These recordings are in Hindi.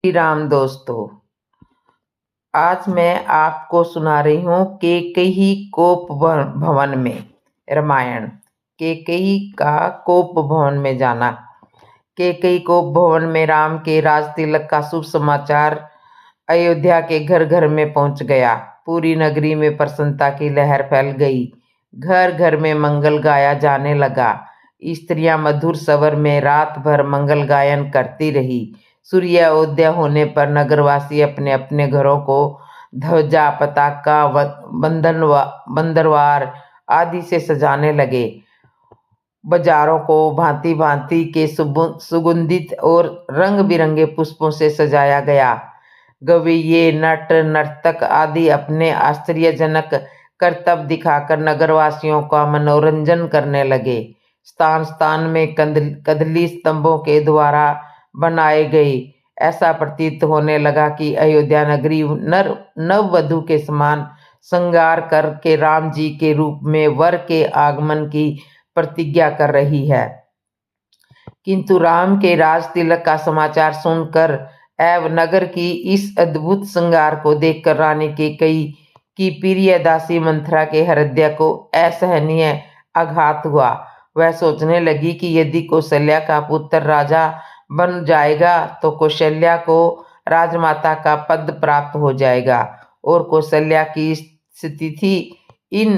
श्री राम दोस्तों, आज मैं आपको सुना रही हूँ कैकेयी कोप भवन में रामायण। कैकेयी का कोप भवन में जाना। कैकेयी कोप भवन में राम के राज तिलक का शुभ समाचार अयोध्या के घर घर में पहुंच गया। पूरी नगरी में प्रसन्नता की लहर फैल गई। घर घर में मंगल गाया जाने लगा। स्त्रियां मधुर स्वर में रात भर मंगल गायन करती रही। सूर्योदय होने पर नगरवासी अपने अपने घरों को ध्वजा, पताका, बंदरवार आदि से सजाने लगे। बाजारों को भांति भांति के सुगंधित और रंग बिरंगे पुष्पों से सजाया गया। गवैये, नट, नर्तक आदि अपने आश्चर्यजनक करतब दिखाकर नगरवासियों का मनोरंजन करने लगे। स्थान स्थान में कदली स्तंभों के द्वारा बनाए गए। ऐसा प्रतीत होने लगा कि अयोध्या नगरी नववधू के समान श्रृंगार करके राम जी के रूप में वर के आगमन की प्रतिज्ञा कर रही है। किंतु राम के राज तिलक का समाचार सुनकर एवं नगर की इस अद्भुत श्रृंगार को देखकर रानी कैकेयी की प्रिय दासी मंथरा के हृदय को असहनीय आघात हुआ। वह सोचने लगी कि यदि कौशल्या का पुत्र राजा बन जाएगा तो कौशल्या को राजमाता का पद प्राप्त हो जाएगा और कौशल्या की स्थिति इन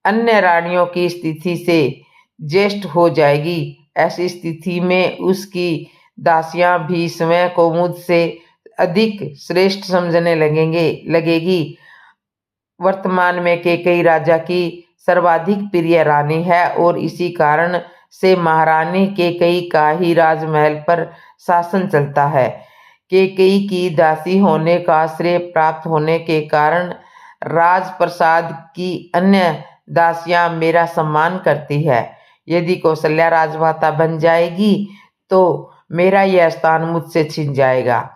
अन्य रानियों की स्थिति से ज्येष्ठ हो जाएगी। ऐसी स्थिति में उसकी दासियां भी स्वयं को मुझसे अधिक श्रेष्ठ समझने लगेगी। वर्तमान में कैकेयी राजा की सर्वाधिक प्रिय रानी है और इसी कारण से महारानी कैकेयी का ही राजमहल पर शासन चलता है। कैकेयी की दासी होने का श्रेय प्राप्त होने के कारण राजप्रसाद की अन्य दासियां मेरा सम्मान करती है। यदि कौशल्या राजमाता बन जाएगी तो मेरा यह स्थान मुझसे छिन जाएगा।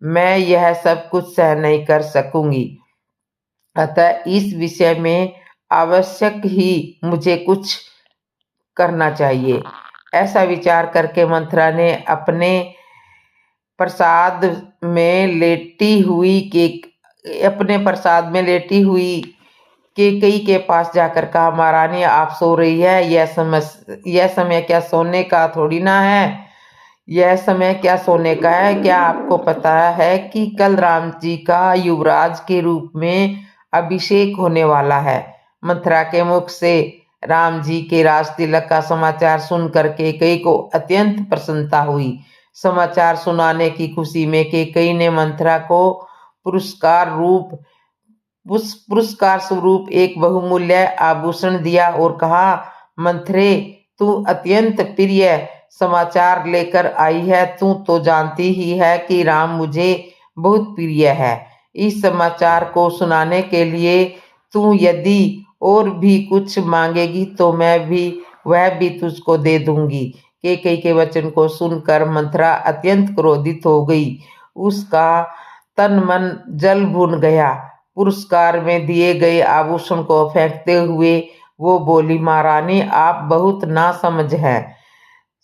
मैं यह सब कुछ सहन नहीं कर सकूंगी। अतः इस विषय में आवश्यक ही मुझे कुछ करना चाहिए। ऐसा विचार करके मंथरा ने अपने प्रसाद में लेटी हुई कैकेयी के पास जाकर कहा, महारानी आप सो रही है, यह समय क्या सोने का थोड़ी ना है। यह समय क्या सोने का है। क्या आपको पता है कि कल राम जी का युवराज के रूप में अभिषेक होने वाला है। मंथरा के मुख से राम जी के राज तिलक का समाचार सुनकर कैकेयी को अत्यंत प्रसन्नता हुई। समाचार सुनाने की खुशी में कैकेयी ने मंथरा को पुरस्कार स्वरूप एक बहुमूल्य आभूषण दिया और कहा, मंथरे तू अत्यंत प्रिय समाचार लेकर आई है। तू तो जानती ही है कि राम मुझे बहुत प्रिय है। इस समाचार को सुनाने के लिए तू यदि और भी कुछ मांगेगी तो वह भी तुझको दे दूंगी। कैकेयी के वचन को सुनकर मंथरा अत्यंत क्रोधित हो गई। उसका तन मन जल भुन गया। पुरस्कार में दिए गए आभूषण को फेंकते हुए वो बोली, महारानी आप बहुत नासमझ हैं।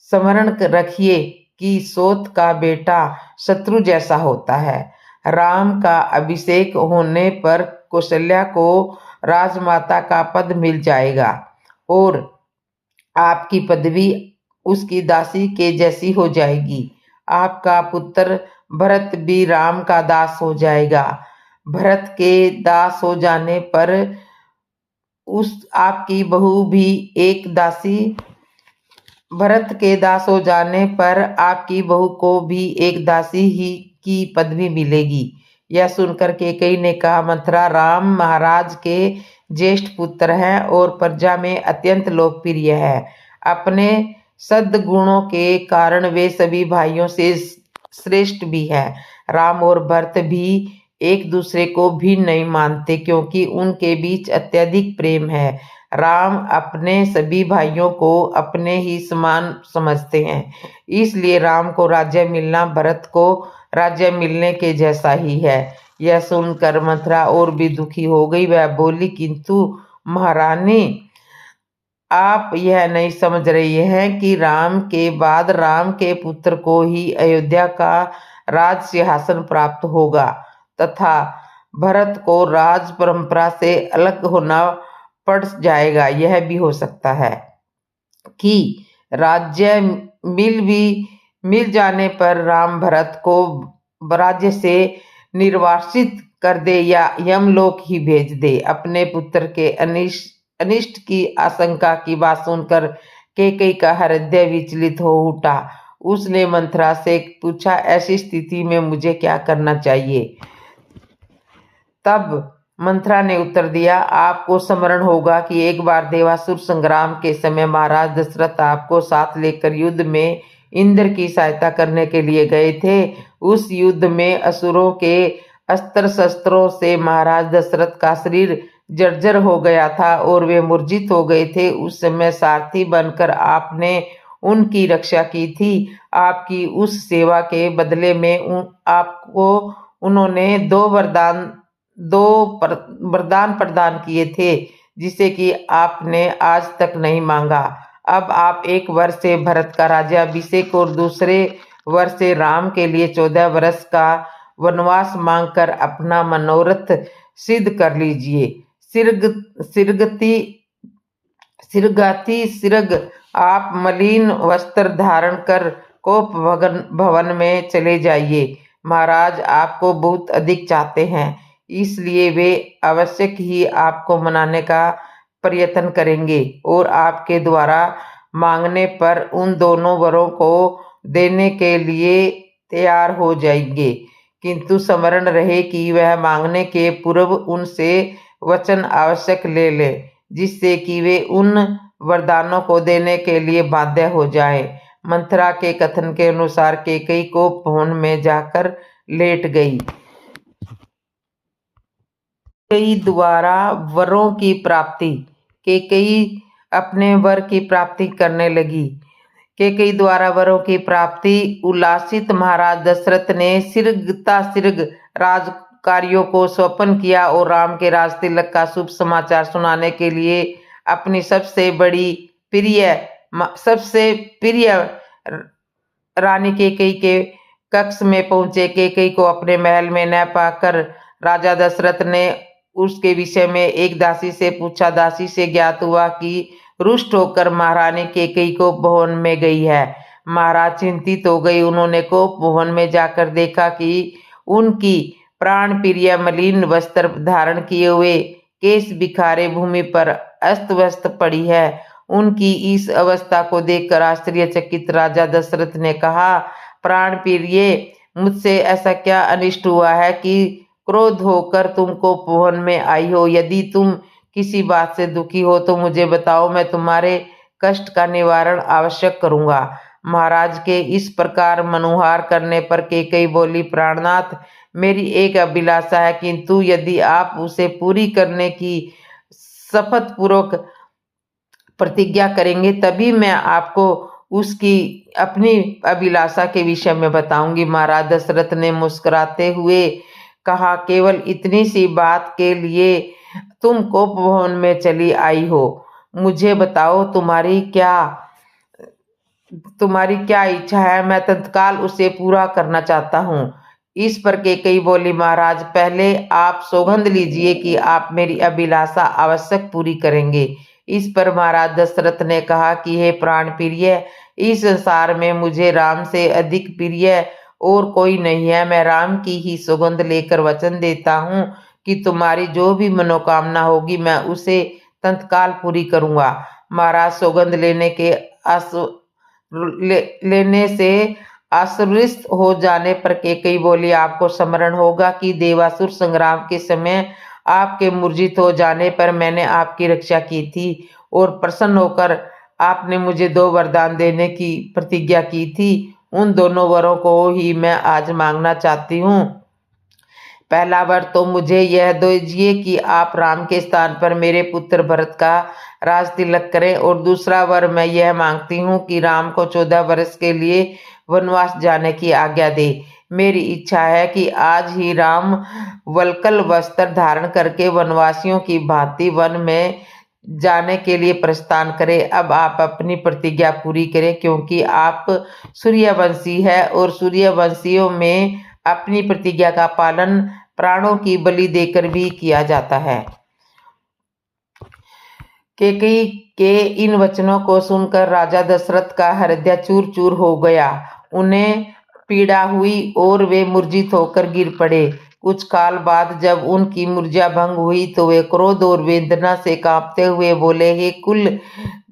स्मरण रखिए कि सोत का बेटा शत्रु जैसा होता है। राम का अभिषेक होने पर कौशल्या को राजमाता का पद मिल जाएगा और आपकी पदवी उसकी दासी के जैसी हो जाएगी। आपका पुत्र भरत भी राम का दास हो जाएगा। भरत के दास हो जाने पर आपकी बहू भी एक दासी भरत के दास हो जाने पर आपकी बहू को भी एक दासी ही की पदवी मिलेगी। यह सुनकर कैकेयी ने कहा, मंथरा राम महाराज के ज्येष्ठ पुत्र हैं और प्रजा में अत्यंत लोकप्रिय है। अपने सद्गुणों के कारण वे सभी भाइयों से श्रेष्ठ भी हैं। राम और भरत भी एक दूसरे को भी नहीं मानते क्योंकि उनके बीच अत्यधिक प्रेम है। राम अपने सभी भाइयों को अपने ही समान समझते हैं, इसलिए राम को राज्य मिलना भरत को राज्य मिलने के जैसा ही है। यह सुनकर मंथरा और भी दुखी हो गई। वह बोली, किंतु महारानी आप यह नहीं समझ रही हैं कि राम के बाद राम के पुत्र को ही अयोध्या का राज सिंहासन प्राप्त होगा तथा भरत को राज परंपरा से अलग होना पड़ जाएगा। यह भी हो सकता है कि राज्य मिल जाने पर राम भरत को राज्य से निर्वासित कर दे या यमलोक ही भेज दे। अपने पुत्र के अनिष्ट की आशंका की बात सुनकर कैकेयी का हृदय विचलित हो उठा। उसने मंथरा से पूछा, ऐसी स्थिति में मुझे क्या करना चाहिए? तब मंथरा ने उत्तर दिया, आपको स्मरण होगा कि एक बार देवासुर संग्राम के समय महाराज दशरथ आपको साथ लेकर युद्ध में इंद्र की सहायता करने के लिए गए थे। उस युद्ध में असुरों के अस्त्र शस्त्रों से महाराज दशरथ का शरीर जर्जर हो गया था और वे मूर्छित हो गए थे। उस समय सारथी बनकर आपने उनकी रक्षा की थी। आपकी उस सेवा के बदले में आपको उन्होंने दो वरदान प्रदान किए थे, जिसे कि आपने आज तक नहीं मांगा। अब आप एक वर्ष से भरत का राज्याभिषेक और दूसरे वर्ष से राम के लिए 14 वर्ष का वनवास मांगकर अपना मनोरथ सिद्ध कर लीजिए। सिरग आप मलिन वस्त्र धारण कर कोप भवन में चले जाइए। महाराज आपको बहुत अधिक चाहते हैं, इसलिए वे अवश्य ही आपको मनाने का प्रयत्न करेंगे और आपके द्वारा मांगने पर उन दोनों वरों को देने के लिए तैयार हो जाएंगे। किंतु स्मरण रहे कि वह मांगने के पूर्व उनसे वचन आवश्यक ले ले, जिससे कि वे उन वरदानों को देने के लिए बाध्य हो जाएं। मंथरा के कथन के अनुसार कैकेयी को भवन में जाकर लेट गई। कैकेयी द्वारा वरों की प्राप्ति। कैकेयी अपने वर की प्राप्ति करने लगी। कैकेयी द्वारा वरों की प्राप्ति उल्लासित महाराज दशरथ ने शीघ्र राज कार्यों को स्वपन किया और राम के राज तिलक का शुभ समाचार सुनाने के लिए अपनी सबसे प्रिय रानी कैकेयी के कक्ष में पहुंचे। कैकेयी को अपने महल में न पाकर राजा दशरथ ने उसके विषय में एक दासी से पूछा। दासी से ज्ञात हुआ कि रुष्ट होकर महारानी कैकेयी को भवन में गई है। महाराज चिंतित हो गई। उन्होंने कोप भवन में जाकर देखा कि उनकी प्राण प्रिय मलिन वस्त्र धारण किए हुए केश बिखारे भूमि पर अस्त व्यस्त पड़ी है। उनकी इस अवस्था को देखकर आश्चर्यचकित राजा दशरथ ने कहा, प्राण प्रिय, मुझसे ऐसा क्या अनिष्ट हुआ है कि क्रोध होकर तुमको भवन में आई हो? यदि तुम किसी बात से दुखी हो तो मुझे बताओ, मैं तुम्हारे कष्ट का निवारण आवश्यक करूंगा। महाराज के इस प्रकार मनुहार करने पर कैकेयी बोली, प्राणनाथ, मेरी एक अभिलाषा है, किंतु यदि आप उसे पूरी करने की शपथ पूर्वक प्रतिज्ञा करेंगे तभी मैं आपको उसकी अपनी अभिलाषा के विषय में बताऊंगी। महाराज दशरथ ने मुस्कुराते हुए कहा, केवल इतनी सी बात के लिए तुम कोप भवन में चली आई हो? मुझे बताओ तुम्हारी क्या इच्छा है, मैं तत्काल उसे पूरा करना चाहता हूँ। इस पर कैकेयी बोली, महाराज, पहले आप सौगंध लीजिए कि आप मेरी अभिलाषा आवश्यक पूरी करेंगे। इस पर महाराज दशरथ ने कहा कि हे प्राण प्रिय, इस संसार में मुझे राम से अधिक प्रिय और कोई नहीं है। मैं राम की ही सौगंध लेकर वचन देता हूँ कि तुम्हारी जो भी मनोकामना होगी मैं उसे तत्काल पूरी करूंगा। महाराज सौगंध लेने से आश्वस्त हो जाने पर कैकेयी बोली, आपको स्मरण होगा कि देवासुर संग्राम के समय आपके मूर्छित हो जाने पर मैंने आपकी रक्षा की थी और प्रसन्न होकर आपने मुझे 2 वरदान देने की प्रतिज्ञा की थी। उन दोनों वरों को ही मैं आज मांगना चाहती हूँ। पहला वर तो मुझे यह दीजिए कि आप राम के स्थान पर मेरे पुत्र भरत का राज तिलक करें, और दूसरा वर मैं यह मांगती हूँ कि राम को 14 वर्ष के लिए वनवास जाने की आज्ञा दे। मेरी इच्छा है कि आज ही राम वल्कल वस्त्र धारण करके वनवासियों की भांति वन में जाने के लिए प्रस्थान करें। अब आप अपनी प्रतिज्ञा पूरी करें, क्योंकि आप सूर्यवंशी है और सूर्यवंशियों में अपनी प्रतिज्ञा का पालन प्राणों की बलि देकर भी किया जाता है। कैकेयी के इन वचनों को सुनकर राजा दशरथ का हृदय चूर चूर हो गया। उन्हें पीड़ा हुई और वे मूर्छित होकर गिर पड़े। कुछ काल बाद जब उनकी मूर्छा भंग हुई तो वे क्रोध और वेदना से कांपते हुए बोले, हे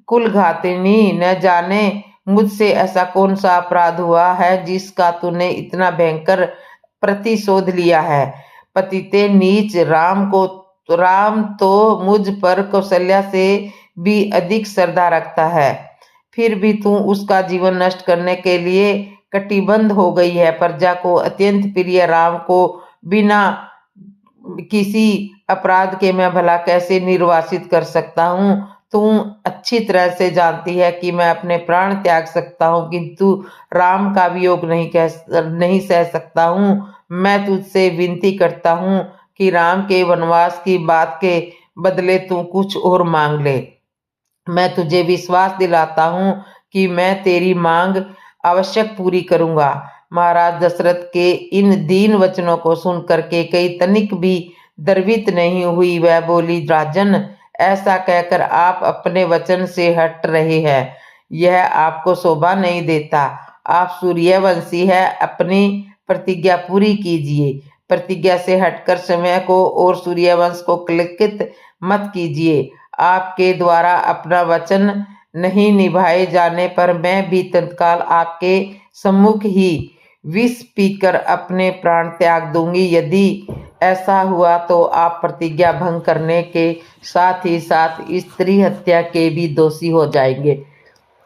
कुलघातिनी, न जाने मुझसे ऐसा कौन सा अपराध हुआ है जिसका तूने इतना भयंकर प्रतिशोध लिया है। पतिते नीच, राम तो मुझ पर कौशल्या से भी अधिक श्रद्धा रखता है, फिर भी तू उसका जीवन नष्ट करने के लिए कटिबद्ध हो गई है। प्रजा को अत्यंत प्रिय राम को बिना किसी अपराध के मैं भला कैसे निर्वासित कर सकता हूँ। तू अच्छी तरह से जानती है कि मैं अपने प्राण त्याग सकता हूँ, किंतु राम का वियोग नहीं सह सकता हूँ। मैं तुझसे विनती करता हूँ कि राम के वनवास की बात के बदले तू कुछ और मांग ले। मैं तुझे विश्वास दिलाता हूँ कि मैं तेरी मांग अवश्य पूरी करूंगा। महाराज दशरथ के इन दीन वचनों को सुनकर कैकेयी तनिक भी द्रवित नहीं हुई। वह बोली, राजन, ऐसा कहकर आप अपने वचन से हट रहे हैं, यह आपको शोभा नहीं देता। आप सूर्यवंशी है, अपनी प्रतिज्ञा पूरी कीजिए। प्रतिज्ञा से हटकर समय को और सूर्यवंश को कलंकित मत कीजिए। आपके द्वारा अपना वचन नहीं निभाए जाने पर मैं भी तत्काल आपके सम्मुख ही विष पीकर अपने प्राण त्याग दूंगी। यदि ऐसा हुआ तो आप प्रतिज्ञा भंग करने के साथ ही साथ स्त्री हत्या के भी दोषी हो जाएंगे।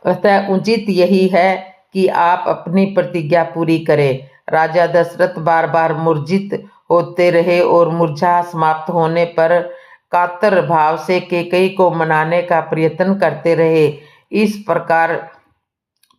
अतः उचित यही है कि आप अपनी प्रतिज्ञा पूरी करें। राजा दशरथ बार बार मूर्छित होते रहे और मूर्छा समाप्त होने पर कातर भाव से कैकेयी को मनाने का प्रयत्न करते रहे। इस प्रकार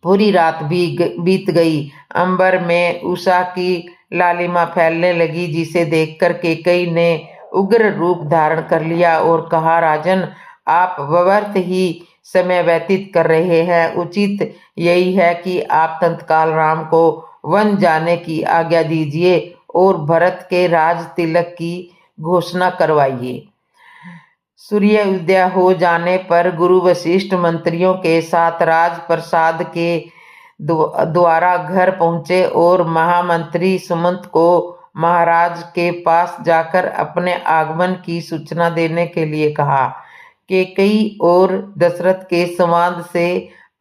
पूरी रात भी बीत गई। अंबर में उषा की लालिमा फैलने लगी, जिसे देखकर कैकेयी ने उग्र रूप धारण कर लिया और कहा, राजन, आप व्यर्थ ही समय व्यतीत कर रहे हैं। उचित यही है कि आप तत्काल राम को वन जाने की आज्ञा दीजिए और भरत के राज तिलक की घोषणा करवाइए। सूर्य उदय हो जाने पर गुरु वशिष्ठ मंत्रियों के साथ राजप्रसाद के द्वारा घर पहुंचे और महामंत्री सुमंत को महाराज के पास जाकर अपने आगमन की सूचना देने के लिए कहा। कैकेयी और दशरथ के संवाद से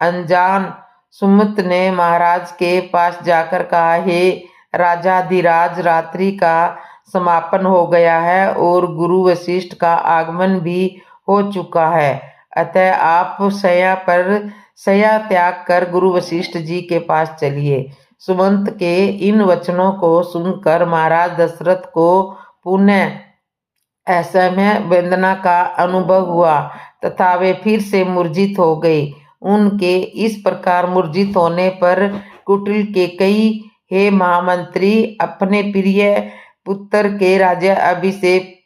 अनजान सुमंत ने महाराज के पास जाकर कहा, हे राजाधिराज, रात्रि का समापन हो गया है और गुरु वशिष्ठ का आगमन भी हो चुका है। अतः आप शय्या त्याग कर गुरु वशिष्ठ जी के पास चलिए। सुमंत के इन वचनों को सुनकर महाराज दशरथ को पुनः असमय वेदना का अनुभव हुआ तथा वे फिर से मूर्छित हो गए। उनके इस प्रकार मूर्छित होने पर कुटिल कैकेयी, हे महामंत्री, अपने प्रिय पुत्र के राज्याभिषेक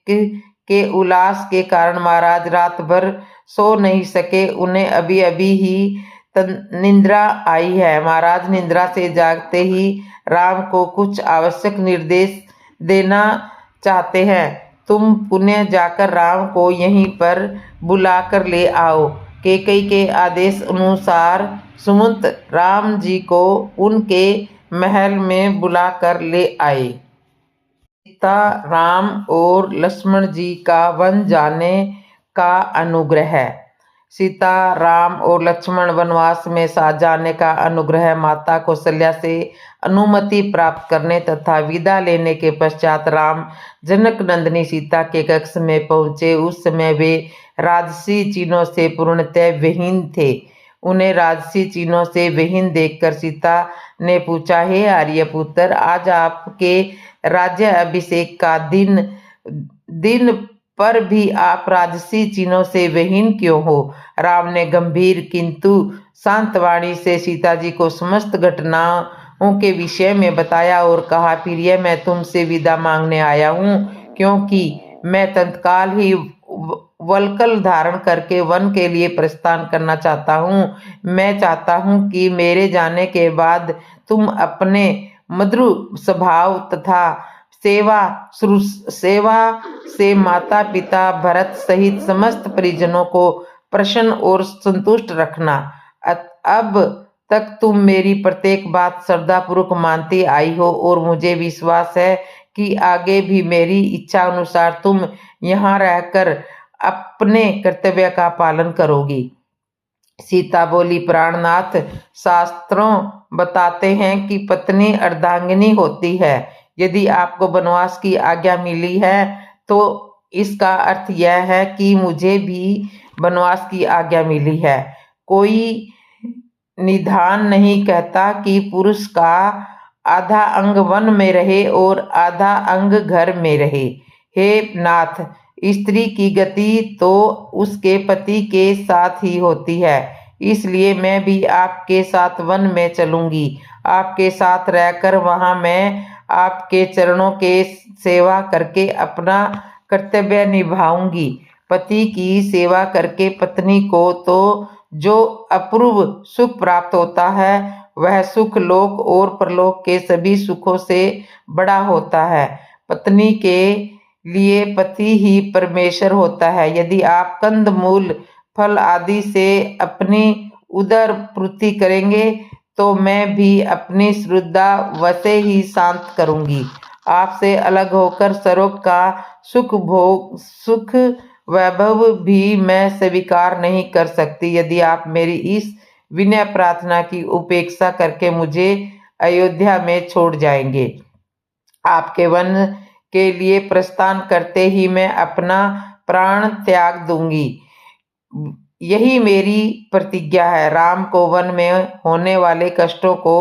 के उल्लास के कारण महाराज रात भर सो नहीं सके। उन्हें अभी अभी ही निद्रा आई है। महाराज निद्रा से जागते ही राम को कुछ आवश्यक निर्देश देना चाहते हैं। तुम पुनः जाकर राम को यहीं पर बुला कर ले आओ। कैकेयी के आदेश अनुसार सुमंत राम जी को उनके महल में बुला कर ले आए। सीता, राम और लक्ष्मण जी का वन जाने का अनुग्रह। सीता, राम और लक्ष्मण वनवास में साथ जाने का अनुग्रह माता कौशल्या से अनुमति प्राप्त करने तथा विदा लेने के पश्चात राम जनक नंदिनी सीता के कक्ष में पहुंचे। उस समय वे राजसी चिन्हों से पूर्णतः विहीन थे। उन्हें राजसी चिन्हों से विहीन देखकर सीता ने पूछा, हे आर्यपुत्र, आज आपके राज्य अभिषेक का दिन पर भी आप राजसी चिन्हों से विहीन क्यों हो? राम ने गंभीर किंतु शांत वाणी से सीता जी को समस्त घटनाओं के विषय में बताया और कहा, प्रिय, मैं तुमसे विदा मांगने आया हूँ, क्योंकि मैं तत्काल ही वल्कल धारण करके वन के लिए प्रस्थान करना चाहता हूँ। मैं चाहता हूँ कि मेरे जाने के बाद तुम अपने मधुर स्वभाव तथा सेवा से माता पिता भरत सहित समस्त परिजनों को प्रसन्न और संतुष्ट रखना। अब तक तुम मेरी प्रत्येक बात श्रद्धापूर्वक मानती आई हो और मुझे विश्वास है कि आगे भी मेरी इच्छा अनुसार तुम यहाँ रहकर अपने कर्तव्य का पालन करोगी। सीता बोली, प्राणनाथ, शास्त्रों बताते हैं कि पत्नी अर्धांगिनी होती है। यदि आपको वनवास की आज्ञा मिली है तो इसका अर्थ यह है कि मुझे भी वनवास की आज्ञा मिली है। कोई निधान नहीं कहता कि पुरुष का आधा अंग वन में रहे और आधा अंग घर में रहे। हे नाथ, स्त्री की गति तो उसके पति के साथ ही होती है, इसलिए मैं भी आपके साथ वन में चलूंगी। आपके साथ रहकर वहां मैं आपके चरणों के सेवा करके अपना कर्तव्य निभाऊंगी। पति की सेवा करके पत्नी को तो जो अपूर्व सुख प्राप्त होता है वह सुख लोक और परलोक के सभी सुखों से बड़ा होता है। पत्नी के लिए पति ही परमेश्वर होता है। यदि आप कंद मूल फल आदि से अपनी उदर पूर्ति करेंगे तो मैं भी अपनी श्रद्धा वैसे ही शांत करूंगी। आपसे अलग होकर सरोग का सुख वैभव भी मैं स्वीकार नहीं कर सकती। यदि आप मेरी इस विनय प्रार्थना की उपेक्षा करके मुझे अयोध्या में छोड़ जाएंगे, आपके वन के लिए प्रस्थान करते ही मैं अपना प्राण त्याग दूंगी। यही मेरी प्रतिज्ञा है। राम को वन में होने वाले कष्टों को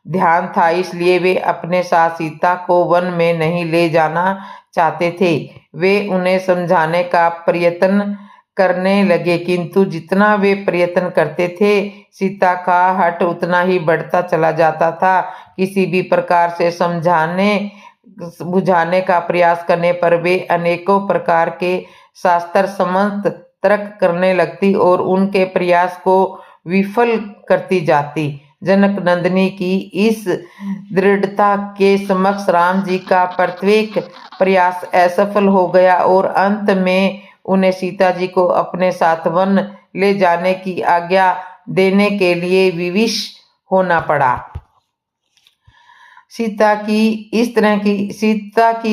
ध्यान था, इसलिए वे अपने साथ सीता को वन में नहीं ले जाना चाहते थे। वे उन्हें समझाने का प्रयत्न करने लगे, किंतु जितना वे प्रयत्न करते थे सीता का हठ उतना ही बढ़ता चला जाता था। किसी भी प्रकार से समझाने बुझाने का प्रयास करने पर वे अनेकों प्रकार के शास्त्र सम्मत तर्क करने लगती और उनके प्रयास को विफल करती जाती। जनक नंदिनी की इस दृढ़ता के समक्ष राम जी का प्रत्येक प्रयास असफल हो गया और अंत में उन्हें सीता जी को अपने साथ वन ले जाने की आज्ञा देने के लिए विवश होना पड़ा। सीता की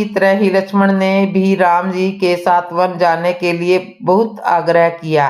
तरह ही लक्ष्मण ने भी राम जी के साथ वन जाने के लिए बहुत आग्रह किया।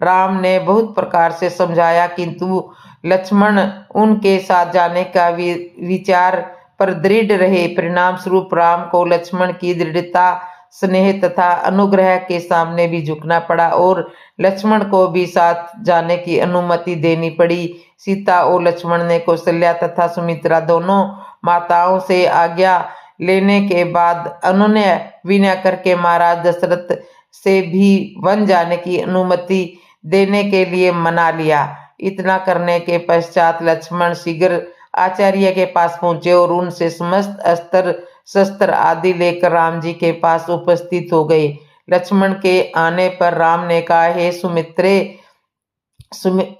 राम ने बहुत प्रकार से समझाया, किंतु लक्ष्मण उनके साथ जाने का विचार पर दृढ़ रहे। परिणाम स्वरूप राम को लक्ष्मण की दृढ़ता, स्नेह तथा अनुग्रह के सामने भी झुकना पड़ा और लक्ष्मण को भी साथ जाने की अनुमति देनी पड़ी। सीता और लक्ष्मण ने कौशल्या तथा सुमित्रा दोनों माताओं से आज्ञा लेने के बाद अनुनय विनय करके महाराज दशरथ से भी वन जाने की अनुमति देने के लिए मना लिया। इतना करने के पश्चात लक्ष्मण शीघ्र आचार्य के पास पहुंचे और उनसे समस्त अस्त्र शस्त्र आदि लेकर राम जी के पास उपस्थित हो गए। लक्ष्मण के आने पर राम ने कहा, हे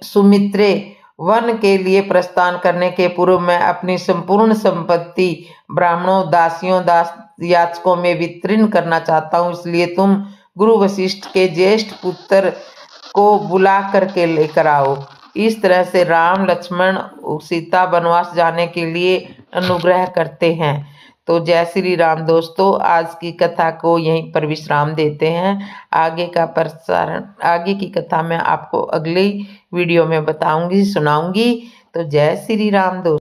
सुमित्रे, वन के लिए प्रस्थान करने के पूर्व मैं अपनी संपूर्ण संपत्ति ब्राह्मणों, दासियों, याचकों में वितरण करना चाहता हूँ, इसलिए तुम गुरु वशिष्ठ के ज्येष्ठ पुत्र को बुला करके लेकर आओ। इस तरह से राम लक्ष्मण सीता वनवास जाने के लिए अनुग्रह करते हैं। तो जय श्री राम दोस्तों, आज की कथा को यहीं पर विश्राम देते हैं। आगे की कथा मैं आपको अगली वीडियो में बताऊंगी, सुनाऊंगी। तो जय श्री राम दोस्तों।